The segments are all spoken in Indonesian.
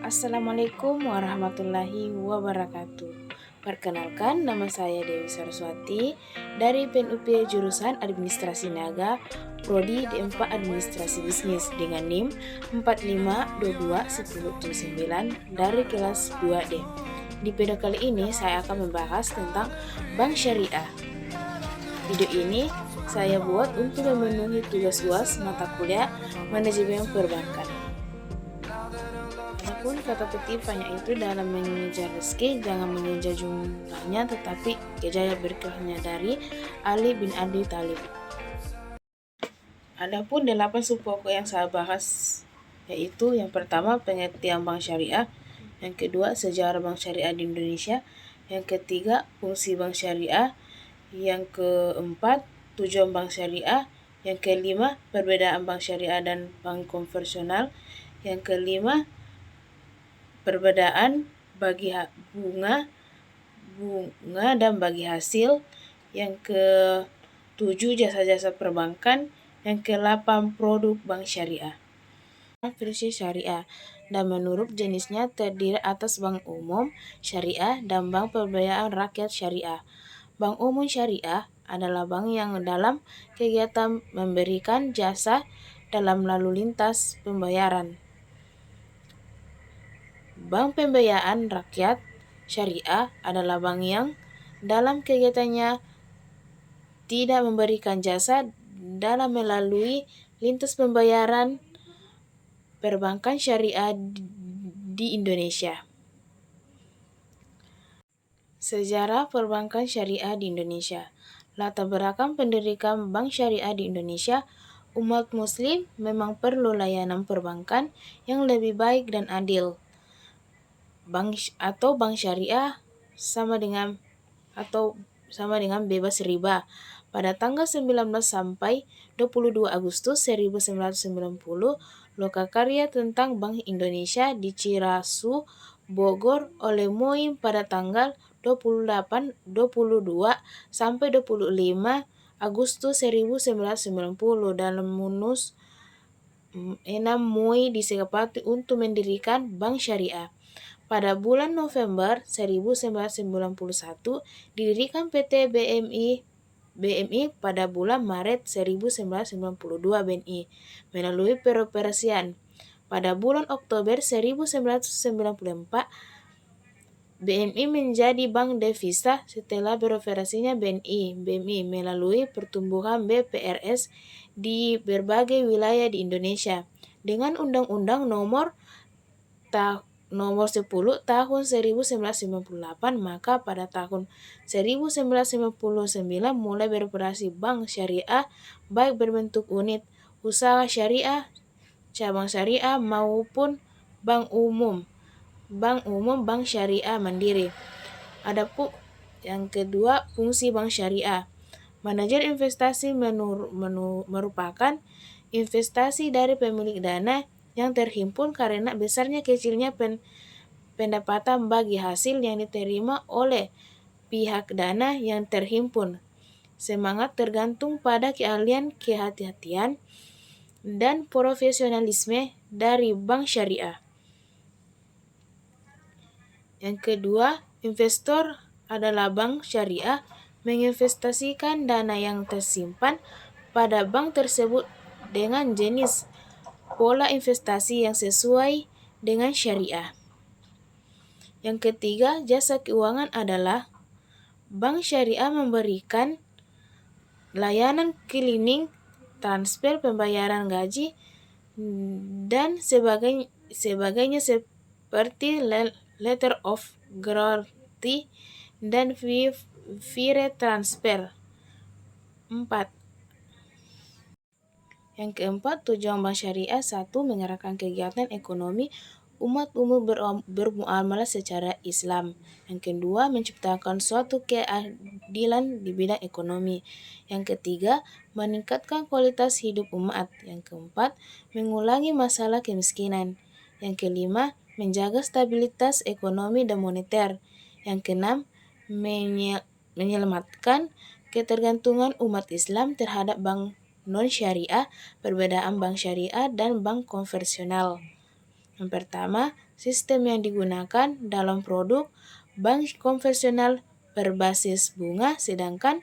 Assalamualaikum warahmatullahi wabarakatuh. Perkenalkan, nama saya Dewi Saraswati dari PNUP jurusan Administrasi Naga, Prodi D4 Administrasi Bisnis dengan NIM 45221079 dari kelas 2D. Di video kali ini saya akan membahas tentang Bank Syariah. Video ini saya buat untuk memenuhi tugas UAS mata kuliah Manajemen Perbankan. Adapun kata kutip banyak itu dalam mengejar rezeki, jangan mengejar jumlahnya tetapi kejar berkahnya, dari Ali bin Abi Thalib. Adapun 8 sub pokok yang saya bahas yaitu yang pertama pengertian bank syariah, yang kedua sejarah bank syariah di Indonesia, yang ketiga fungsi bank syariah, yang keempat tujuan bank syariah, yang kelima perbedaan bank syariah dan bank konvensional, yang kelima perbedaan bagi bunga dan bagi hasil, yang ke-7 jasa-jasa perbankan, yang ke-8 produk bank syariah. Versi syariah dan menurut jenisnya terdiri atas bank umum syariah dan bank pembiayaan rakyat syariah. Bank umum syariah adalah bank yang dalam kegiatan memberikan jasa dalam lalu lintas pembayaran. Bank pembiayaan rakyat syariah adalah bank yang dalam kegiatannya tidak memberikan jasa dalam melalui lintas pembayaran perbankan syariah di Indonesia. Sejarah perbankan syariah di Indonesia. Latar belakang pendirikan bank syariah di Indonesia, umat muslim memang perlu layanan perbankan yang lebih baik dan adil. Bank syariah sama dengan bebas riba. Pada tanggal 19 sampai 22 Agustus 1990, lokakarya tentang Bank Indonesia di Cirasu, Bogor oleh Muin pada tanggal 22 sampai 25 Agustus 1990 dalam Munus 6 Mui disepakati untuk mendirikan Bank Syariah. Pada bulan November 1991 didirikan PT BMI pada bulan Maret 1992 BNI melalui peroperasian. Pada bulan Oktober 1994 BMI menjadi bank devisa setelah beroperasinya BMI melalui pertumbuhan BPRS di berbagai wilayah di Indonesia. Dengan Undang-Undang Nomor 10 tahun 1998, maka pada tahun 1999 mulai beroperasi bank syariah baik berbentuk unit usaha syariah, cabang syariah maupun bank umum bank syariah mandiri. Adapun yang kedua, fungsi bank syariah. Manajer investasi merupakan investasi dari pemilik dana yang terhimpun karena besarnya kecilnya pendapatan bagi hasil yang diterima oleh pihak dana yang terhimpun. Semangat tergantung pada keahlian, kehati-hatian, dan profesionalisme dari bank syariah. Yang kedua, investor adalah bank syariah menginvestasikan dana yang tersimpan pada bank tersebut dengan jenis pola investasi yang sesuai dengan syariah. Yang ketiga, jasa keuangan adalah bank syariah memberikan layanan clearing, transfer, pembayaran gaji, dan sebagainya seperti letter of guarantee dan wire transfer. 4. Yang keempat, tujuan bank syariah 1. Mengarahkan kegiatan ekonomi umat umum bermuamalah secara Islam. Yang kedua, menciptakan suatu keadilan di bidang ekonomi. Yang ketiga, meningkatkan kualitas hidup umat. Yang keempat, mengurangi masalah kemiskinan. Yang kelima, menjaga stabilitas ekonomi dan moneter. Yang keenam, menyelamatkan ketergantungan umat Islam terhadap bank non-syariah, perbedaan bank syariah dan bank konvensional. Yang pertama, sistem yang digunakan dalam produk bank konvensional berbasis bunga, sedangkan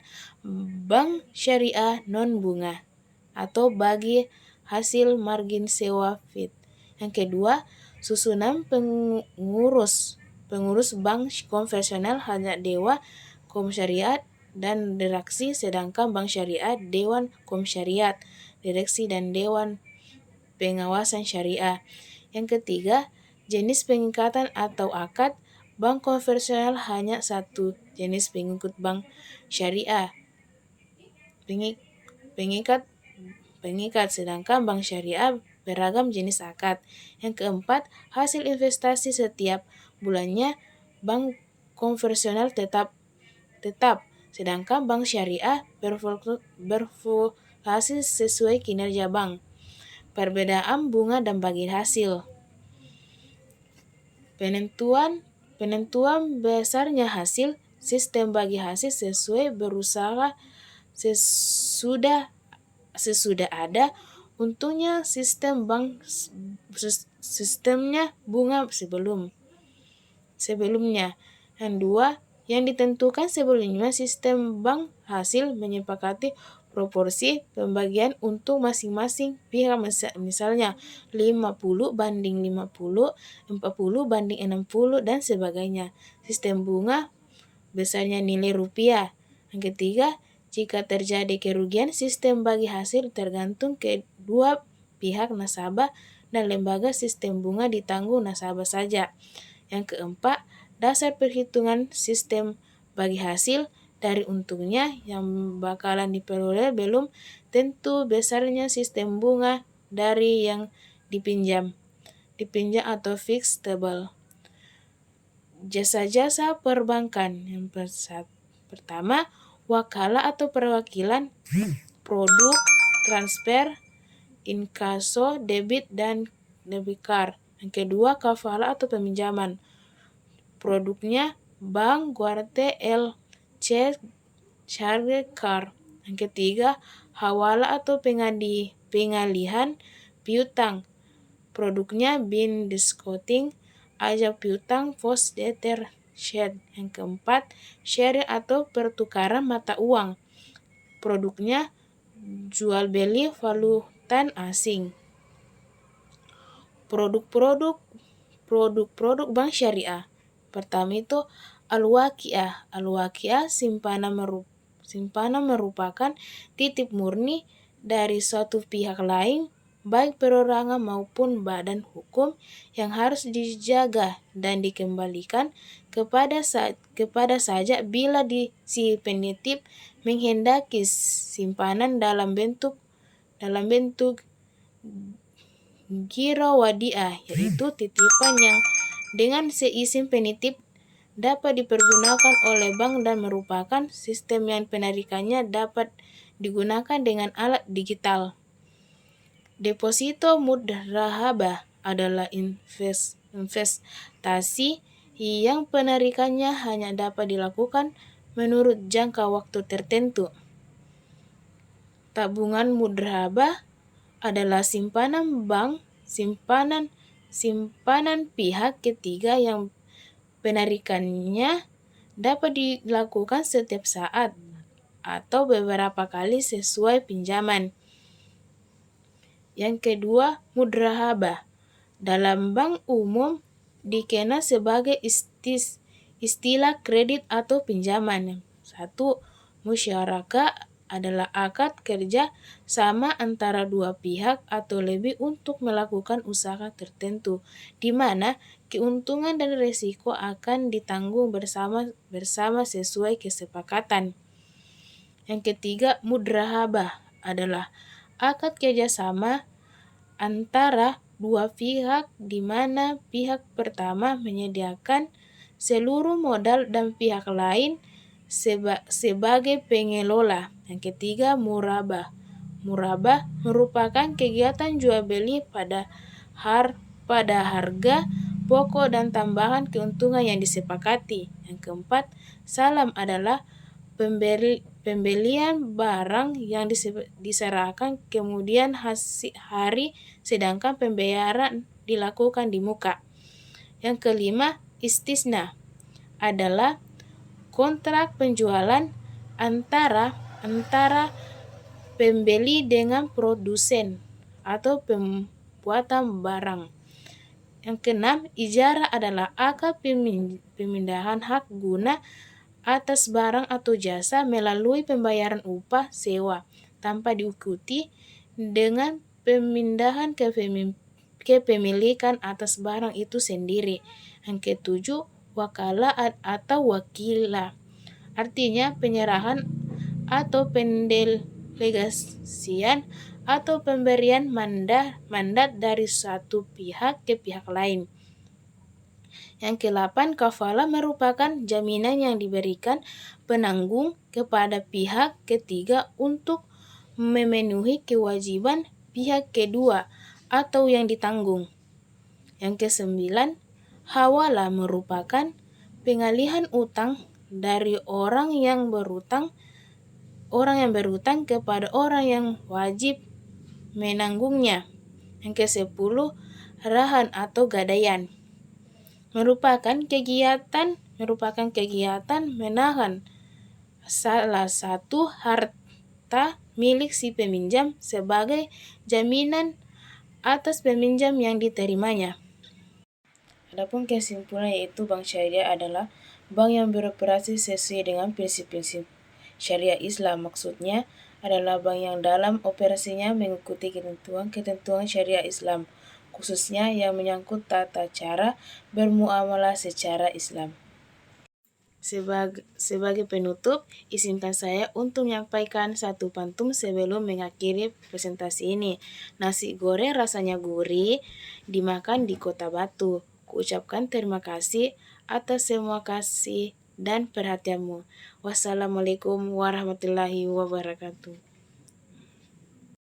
bank syariah non-bunga atau bagi hasil margin sewa FIT. Yang kedua, susunan pengurus bank konvensional hanya Dewan Komisariat dan Direksi, sedangkan bank syariah Dewan Komisariat, Direksi dan Dewan Pengawasan Syariah. Yang ketiga, jenis pengikatan atau akad. Bank konvensional hanya satu jenis pengikat syariah, pengikat, sedangkan bank syariah beragam jenis akad. Yang keempat, hasil investasi setiap bulannya bank konvensional tetap, sedangkan bank syariah berfluktuasi sesuai kinerja bank. Perbedaan bunga dan bagi hasil. Penentuan besarnya hasil. Sistem bagi hasil sesuai berusaha sesudah ada untungnya sistemnya bunga sebelumnya. Yang dua, yang ditentukan sebelumnya sistem bank hasil menyepakati proporsi pembagian untung masing-masing pihak, misalnya 50/50, 40/60 dan sebagainya. Sistem bunga besarnya nilai rupiah. Yang ketiga, jika terjadi kerugian, sistem bagi hasil tergantung kedua pihak nasabah dan lembaga, sistem bunga ditanggung nasabah saja. Yang keempat, dasar perhitungan sistem bagi hasil dari untungnya yang bakalan diperoleh belum tentu besarnya sistem bunga dari yang dipinjam atau fixed table. Jasa-jasa perbankan. Yang pertama, wakalah atau perwakilan, produk, transfer, inkaso, debit dan debit card. Yang kedua, kafalah atau peminjaman. Produknya bank, guarante, LC, charge card. Yang ketiga, hawala atau pengalihan piutang. Produknya bin discounting, aja piutang, post detershade. Yang keempat, share atau pertukaran mata uang. Produknya jual beli valuta asing. Produk bank syariah. Pertama itu al-waqiah. Al-waqiah simpanan merupakan titip murni dari suatu pihak lain, baik perorangan maupun badan hukum, yang harus dijaga dan dikembalikan kepada saja bila si penitip menghendaki simpanan dalam bentuk giro wadiah, yaitu titipan yang dengan seizin penitip dapat dipergunakan oleh bank dan merupakan sistem yang penarikannya dapat digunakan dengan alat digital. Deposito mudharabah adalah investasi yang penarikannya hanya dapat dilakukan menurut jangka waktu tertentu. Tabungan mudharabah adalah simpanan bank, simpanan pihak ketiga yang penarikannya dapat dilakukan setiap saat atau beberapa kali sesuai pinjaman. Yang kedua, mudharabah dalam bank umum dikenal sebagai istilah kredit atau pinjaman. Satu, musyarakah adalah akad kerja sama antara dua pihak atau lebih untuk melakukan usaha tertentu, di mana keuntungan dan risiko akan ditanggung bersama sesuai kesepakatan. Yang ketiga, mudharabah adalah akad kerjasama antara dua pihak di mana pihak pertama menyediakan seluruh modal dan pihak lain sebagai pengelola. Yang ketiga, murabah. Murabah merupakan kegiatan jual beli pada harga pokok dan tambahan keuntungan yang disepakati. Yang keempat, salam adalah pembelian barang yang diserahkan kemudian hari, sedangkan pembayaran dilakukan di muka. Yang kelima, istisna adalah kontrak penjualan antara pembeli dengan produsen atau pembuatan barang. Yang keenam, ijarah adalah akad pemindahan hak guna atas barang atau jasa melalui pembayaran upah sewa tanpa diikuti dengan pemindahan kepemilikan atas barang itu sendiri. Yang ketujuh, wakalah atau wakilah, artinya penyerahan atau pendelegasian atau pemberian mandat dari satu pihak ke pihak lain. Yang kedelapan, kafalah merupakan jaminan yang diberikan penanggung kepada pihak ketiga untuk memenuhi kewajiban pihak kedua atau yang ditanggung. Yang kesembilan, hawalah merupakan pengalihan utang dari orang yang berutang kepada orang yang wajib menanggungnya. Yang kesepuluh, rahan atau gadaian merupakan kegiatan menahan salah satu harta milik si peminjam sebagai jaminan atas peminjam yang diterimanya. Adapun kesimpulan yaitu bank syariah adalah bank yang beroperasi sesuai dengan prinsip-prinsip syariah Islam. Maksudnya adalah bank yang dalam operasinya mengikuti ketentuan syariah Islam, khususnya yang menyangkut tata cara bermuamalah secara Islam. Sebagai penutup, izinkan saya untuk menyampaikan satu pantun sebelum mengakhiri presentasi ini. Nasi goreng rasanya gurih, dimakan di Kota Batu. Kuucapkan terima kasih atas semua kasih dan perhatianmu. Wassalamualaikum warahmatullahi wabarakatuh.